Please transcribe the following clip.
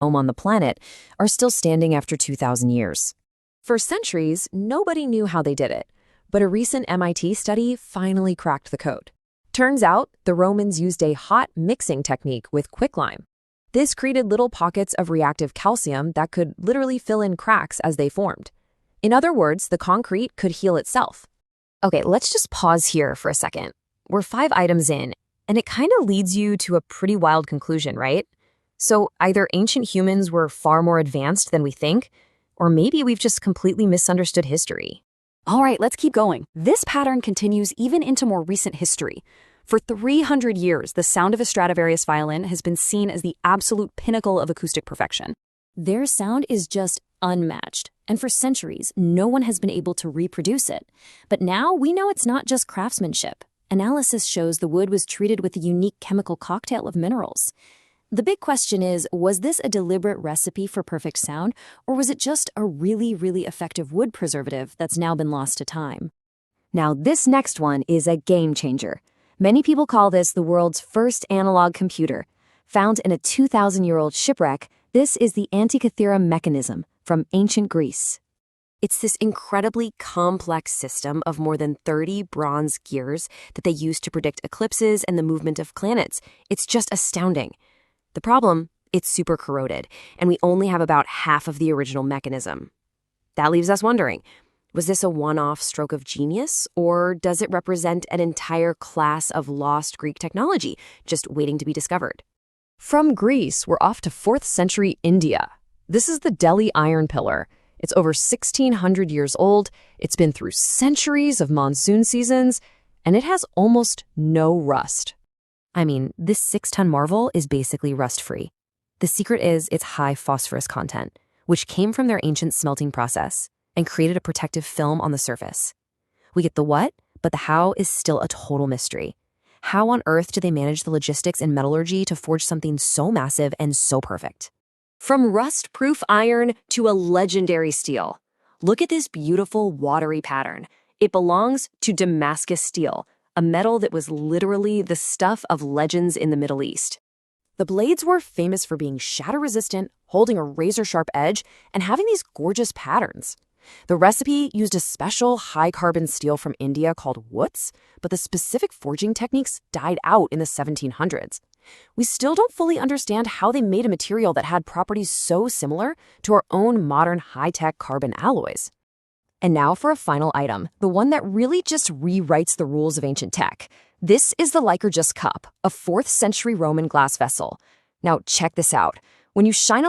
home on the planet are still standing after 2,000 years. For centuries, nobody knew how they did it, but a recent MIT study finally cracked the code. Turns out, the Romans used a hot mixing technique with quicklime. This created little pockets of reactive calcium that could literally fill in cracks as they formed. In other words, the concrete could heal itself. Okay, let's just pause here for a second. We're 5 items in, and it kind of leads you to a pretty wild conclusion, right? So either ancient humans were far more advanced than we think, or maybe we've just completely misunderstood history. All right, let's keep going. This pattern continues even into more recent history. For 300 years, the sound of a Stradivarius violin has been seen as the absolute pinnacle of acoustic perfection. Their sound is just unmatched, and for centuries, no one has been able to reproduce it. But now we know it's not just craftsmanship. Analysis shows the wood was treated with a unique chemical cocktail of minerals. The big question is, was this a deliberate recipe for perfect sound, or was it just a really, really effective wood preservative that's now been lost to time? Now, this next one is a game changer. Many people call this the world's first analog computer. Found in a 2,000-year-old shipwreck, this is the Antikythera Mechanism from ancient Greece. It's this incredibly complex system of more than 30 bronze gears that they use to predict eclipses and the movement of planets. It's just astounding. The problem, it's super corroded, and we only have about half of the original mechanism. That leaves us wondering, was this a one-off stroke of genius, or does it represent an entire class of lost Greek technology just waiting to be discovered? From Greece, we're off to 4th century India. This is the Delhi iron pillar. It's over 1,600 years old, it's been through centuries of monsoon seasons, and it has almost no rust. I mean, this 6-ton marvel is basically rust-free. The secret is its high phosphorus content, which came from their ancient smelting process and created a protective film on the surface. We get the what, but the how is still a total mystery. How on earth do they manage the logistics and metallurgy to forge something so massive and so perfect? From rust-proof iron to a legendary steel. Look at this beautiful watery pattern. It belongs to Damascus steel, a metal that was literally the stuff of legends in the Middle East. The blades were famous for being shatter-resistant, holding a razor-sharp edge, and having these gorgeous patterns. The recipe used a special high-carbon steel from India called woots, but the specific forging techniques died out in the 1700s. We still don't fully understand how they made a material that had properties so similar to our own modern high-tech carbon alloys. And now for a final item, the one that really just rewrites the rules of ancient tech. This is the Lycurgus cup, a 4th century Roman glass vessel. Now check this out. When you shine a light